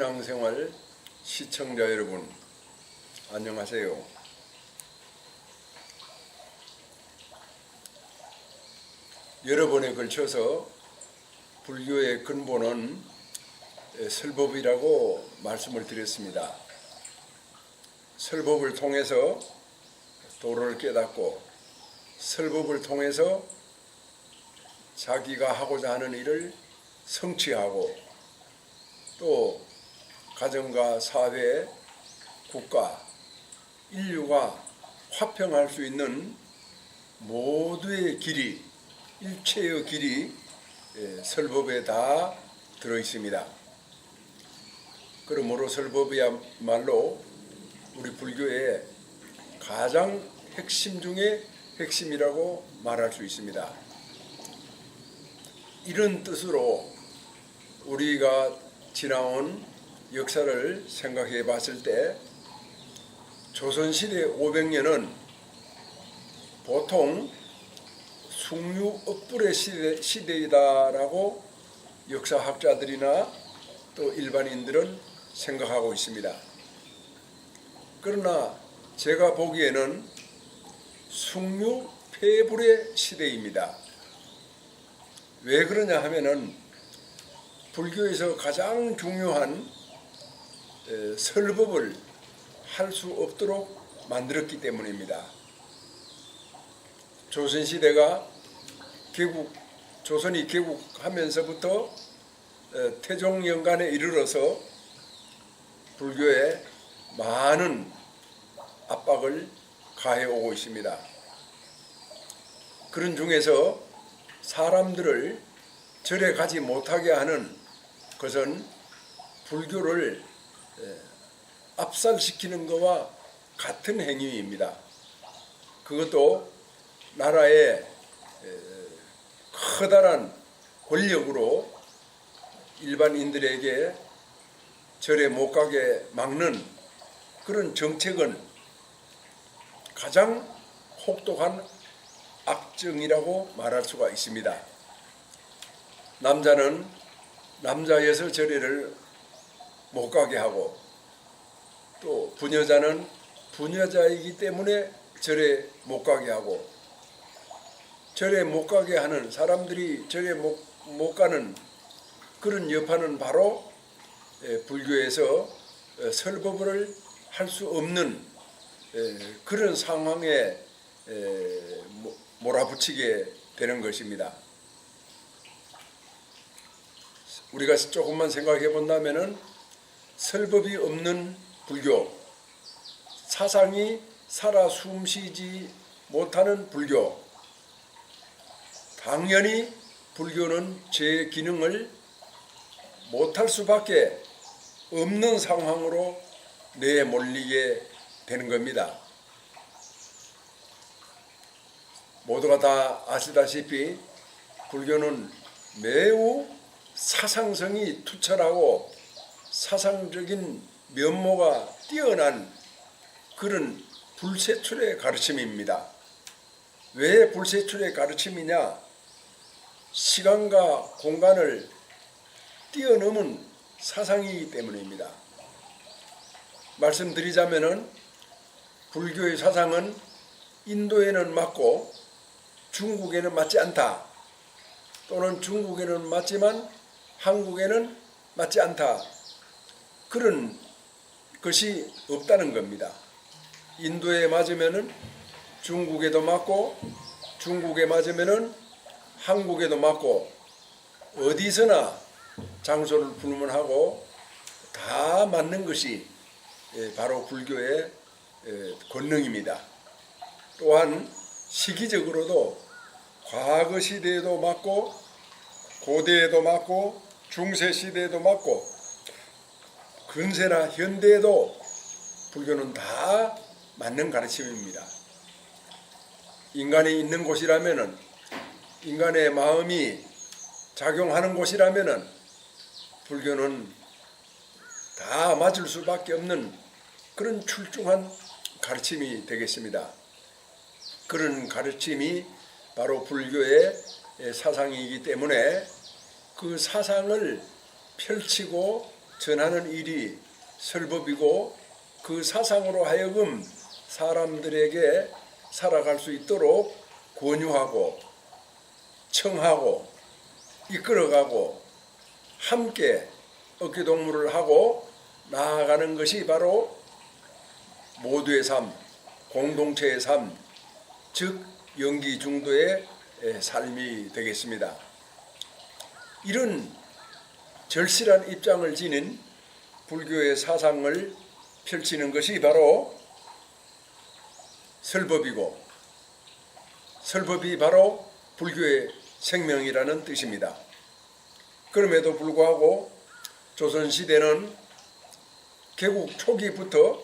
신앙생활 시청자 여러분, 안녕하세요. 여러 번에 걸쳐서 불교의 근본은 설법이라고 말씀을 드렸습니다. 설법을 통해서 도를 깨닫고, 설법을 통해서 자기가 하고자 하는 일을 성취하고, 또 가정과 사회, 국가, 인류가 화평할 수 있는 모두의 길이, 일체의 길이 설법에 다 들어있습니다. 그러므로 설법이야말로 우리 불교의 가장 핵심 중에 핵심이라고 말할 수 있습니다. 이런 뜻으로 우리가 지나온 역사를 생각해 봤을 때 조선시대 500년은 보통 숭유업불의 시대이다라고 역사학자들이나 또 일반인들은 생각하고 있습니다. 그러나 제가 보기에는 숭유폐불의 시대입니다. 왜 그러냐 하면은 불교에서 가장 중요한 설법을 할 수 없도록 만들었기 때문입니다. 조선이 개국하면서부터 태종연간에 이르러서 불교에 많은 압박을 가해오고 있습니다. 그런 중에서 사람들을 절에 가지 못하게 하는 것은 불교를 압살시키는 것과 같은 행위입니다. 그것도 나라의 커다란 권력으로 일반인들에게 절에 못 가게 막는 그런 정책은 가장 혹독한 악정이라고 말할 수가 있습니다. 남자는 남자여서 절에를 못 가게 하고, 또 부녀자는 부녀자이기 때문에 절에 못 가게 하고, 절에 못 가게 하는 사람들이 절에 못 가는 그런 여파는 바로 불교에서 설법을 할 수 없는 그런 상황에 몰아붙이게 되는 것입니다. 우리가 조금만 생각해 본다면은 설법이 없는 불교, 사상이 살아 숨쉬지 못하는 불교, 당연히 불교는 제 기능을 못할 수밖에 없는 상황으로 내몰리게 되는 겁니다. 모두가 다 아시다시피 불교는 매우 사상성이 투철하고 사상적인 면모가 뛰어난 그런 불세출의 가르침입니다. 왜 불세출의 가르침이냐? 시간과 공간을 뛰어넘은 사상이기 때문입니다. 말씀드리자면은 불교의 사상은 인도에는 맞고 중국에는 맞지 않다, 또는 중국에는 맞지만 한국에는 맞지 않다, 그런 것이 없다는 겁니다. 인도에 맞으면은 중국에도 맞고, 중국에 맞으면은 한국에도 맞고, 어디서나 장소를 불문하고 다 맞는 것이 바로 불교의 권능입니다. 또한 시기적으로도 과거 시대에도 맞고, 고대에도 맞고, 중세 시대에도 맞고, 근세나 현대에도 불교는 다 맞는 가르침입니다. 인간이 있는 곳이라면은, 인간의 마음이 작용하는 곳이라면은 불교는 다 맞을 수밖에 없는 그런 출중한 가르침이 되겠습니다. 그런 가르침이 바로 불교의 사상이기 때문에 그 사상을 펼치고 전하는 일이 설법이고 그 사상으로 하여금 사람들에게 살아갈 수 있도록 권유하고 청하고 이끌어가고 함께 어깨동무를 하고 나아가는 것이 바로 모두의 삶, 공동체의 삶, 즉 영기중도의 삶이 되겠습니다. 이런 절실한 입장을 지닌 불교의 사상을 펼치는 것이 바로 설법이고 설법이 바로 불교의 생명이라는 뜻입니다. 그럼에도 불구하고 조선시대는 개국 초기부터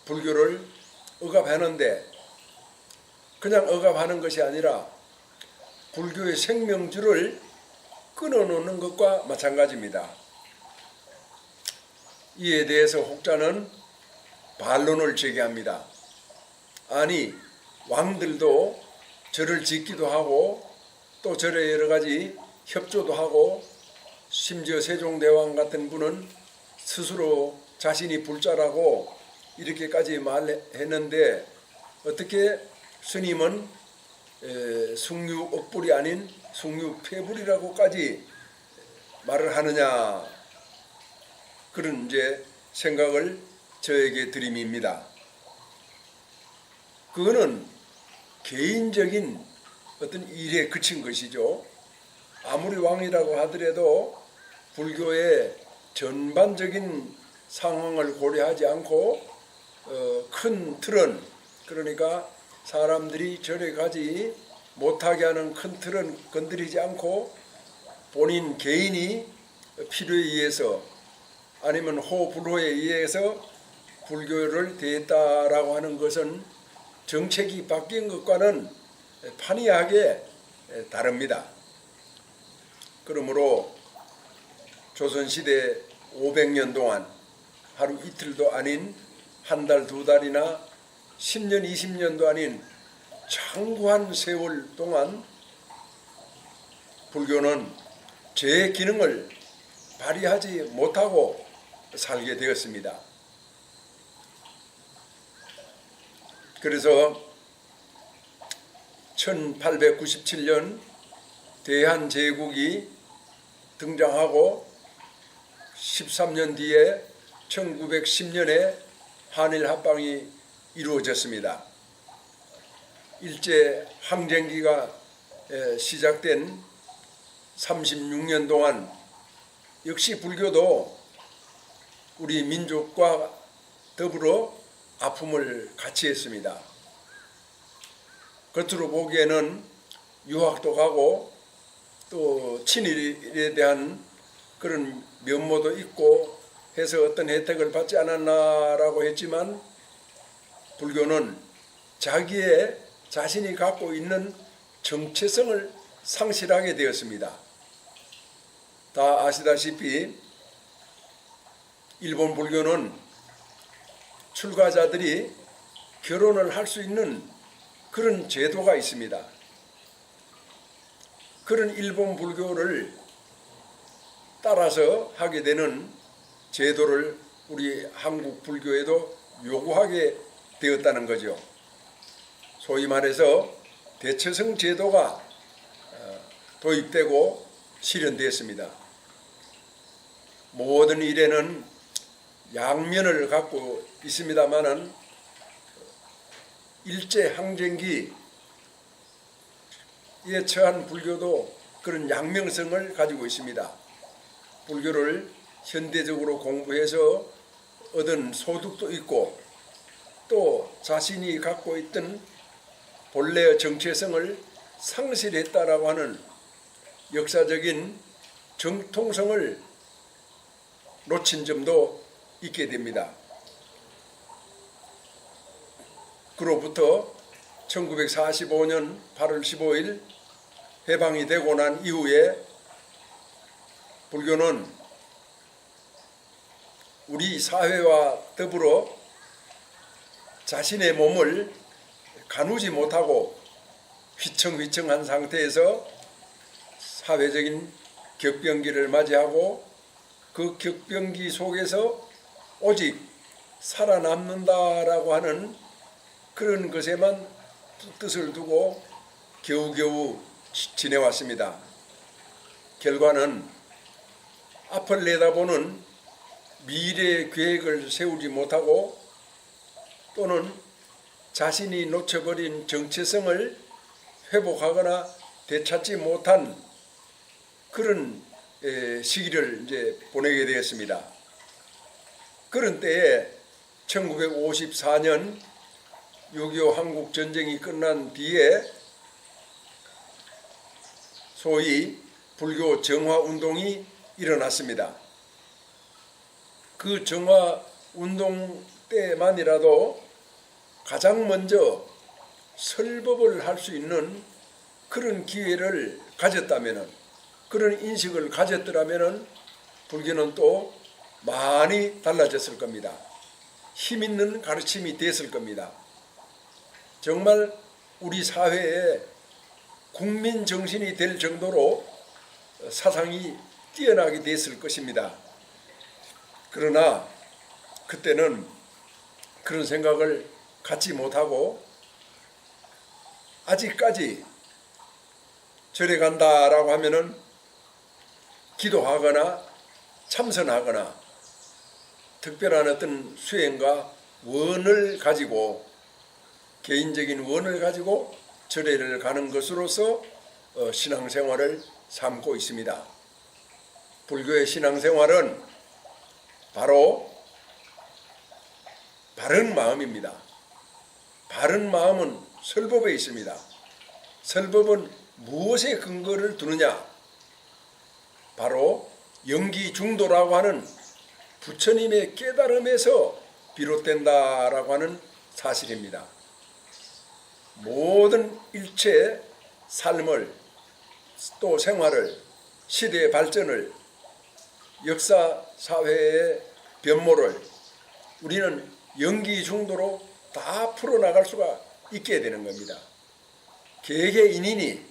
불교를 억압하는데 그냥 억압하는 것이 아니라 불교의 생명줄을 끊어놓는 것과 마찬가지입니다. 이에 대해서 혹자는 반론을 제기합니다. 아니, 왕들도 절을 짓기도 하고 또 절에 여러 가지 협조도 하고 심지어 세종대왕 같은 분은 스스로 자신이 불자라고 이렇게까지 말했는데 어떻게 스님은 숭유억불이 아닌 숭유폐불이라고까지 말을 하느냐, 그런 이제 생각을 저에게 드림입니다. 그거는 개인적인 어떤 일에 그친 것이죠. 아무리 왕이라고 하더라도 불교의 전반적인 상황을 고려하지 않고 큰 틀은, 그러니까 사람들이 절에 가지 못하게 하는 큰 틀은 건드리지 않고 본인 개인이 필요에 의해서 아니면 호불호에 의해서 불교를 대했다라고 하는 것은 정책이 바뀐 것과는 판이하게 다릅니다. 그러므로 조선시대 500년 동안 하루 이틀도 아닌 한 달, 두 달이나 10년, 20년도 아닌 장구한 세월 동안 불교는 제 기능을 발휘하지 못하고 살게 되었습니다. 그래서 1897년 대한제국이 등장하고 13년 뒤에 1910년에 한일합방이 이루어졌습니다. 일제항쟁기가 시작된 36년 동안 역시 불교도 우리 민족과 더불어 아픔을 같이 했습니다. 겉으로 보기에는 유학도 가고 또 친일에 대한 그런 면모도 있고 해서 어떤 혜택을 받지 않았나라고 했지만 불교는 자기의 자신이 갖고 있는 정체성을 상실하게 되었습니다. 다 아시다시피 일본 불교는 출가자들이 결혼을 할 수 있는 그런 제도가 있습니다. 그런 일본 불교를 따라서 하게 되는 제도를 우리 한국 불교에도 요구하게 되었다는 거죠. 소위 말해서 대처성 제도가 도입되고 실현되었습니다. 모든 일에는 양면을 갖고 있습니다마는 일제항쟁기에 처한 불교도 그런 양명성을 가지고 있습니다. 불교를 현대적으로 공부해서 얻은 소득도 있고 또 자신이 갖고 있던 본래의 정체성을 상실했다라고 하는 역사적인 정통성을 놓친 점도 있게 됩니다. 그로부터 1945년 8월 15일 해방이 되고 난 이후에 불교는 우리 사회와 더불어 자신의 몸을 가누지 못하고 휘청휘청한 상태에서 사회적인 격변기를 맞이하고 그 격변기 속에서 오직 살아남는다라고 하는 그런 것에만 뜻을 두고 겨우겨우 지내왔습니다. 결과는 앞을 내다보는 미래 계획을 세우지 못하고 또는 자신이 놓쳐버린 정체성을 회복하거나 되찾지 못한 그런 시기를 이제 보내게 되었습니다. 그런 때에 1954년 6.25 한국 전쟁이 끝난 뒤에 소위 불교 정화 운동이 일어났습니다. 그 정화 운동 때만이라도 가장 먼저 설법을 할 수 있는 그런 기회를 가졌다면, 그런 인식을 가졌더라면 불교는 또 많이 달라졌을 겁니다. 힘 있는 가르침이 됐을 겁니다. 정말 우리 사회에 국민 정신이 될 정도로 사상이 뛰어나게 됐을 것입니다. 그러나 그때는 그런 생각을 갖지 못하고 아직까지 절에 간다라고 하면은 기도하거나 참선하거나 특별한 어떤 수행과 원을 가지고, 개인적인 원을 가지고 절에를 가는 것으로서 신앙생활을 삼고 있습니다. 불교의 신앙생활은 바로 바른 마음입니다. 바른 마음은 설법에 있습니다. 설법은 무엇에 근거를 두느냐? 바로 영기중도라고 하는 부처님의 깨달음에서 비롯된다라고 하는 사실입니다. 모든 일체 삶을, 또 생활을, 시대의 발전을, 역사 사회의 변모를 우리는 영기중도로 다 풀어나갈 수가 있게 되는 겁니다. 개개인인이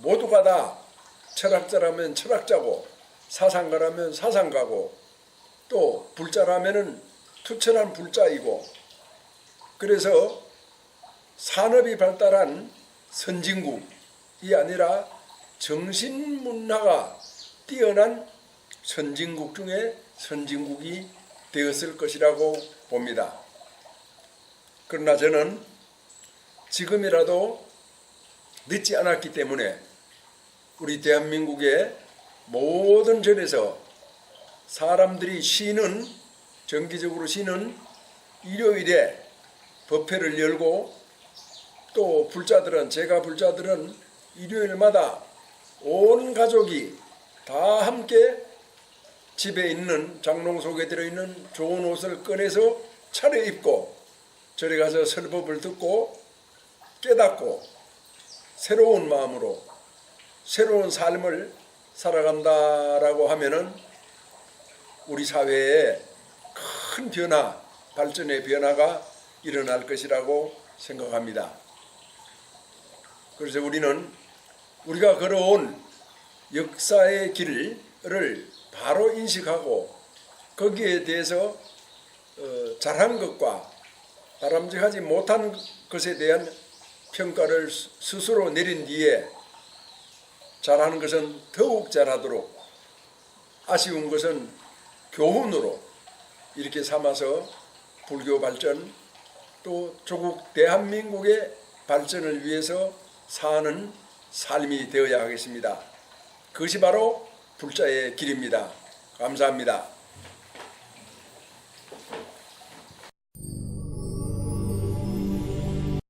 모두가 다 철학자라면 철학자고, 사상가라면 사상가고, 또 불자라면 투철한 불자이고, 그래서 산업이 발달한 선진국이 아니라 정신문화가 뛰어난 선진국 중에 선진국이 되었을 것이라고 봅니다. 그러나 저는 지금이라도 늦지 않았기 때문에 우리 대한민국의 모든 절에서 사람들이 쉬는, 정기적으로 쉬는 일요일에 법회를 열고, 또 불자들은, 제가 불자들은 일요일마다 온 가족이 다 함께 집에 있는 장롱 속에 들어있는 좋은 옷을 꺼내서 차려입고 절에 가서 설법을 듣고 깨닫고 새로운 마음으로 새로운 삶을 살아간다라고 하면은 우리 사회에 큰 변화, 발전의 변화가 일어날 것이라고 생각합니다. 그래서 우리는 우리가 걸어온 역사의 길을 바로 인식하고 거기에 대해서 잘한 것과 바람직하지 못한 것에 대한 평가를 스스로 내린 뒤에 잘하는 것은 더욱 잘하도록, 아쉬운 것은 교훈으로 이렇게 삼아서 불교 발전, 또 조국 대한민국의 발전을 위해서 사는 삶이 되어야 하겠습니다. 그것이 바로 불자의 길입니다. 감사합니다.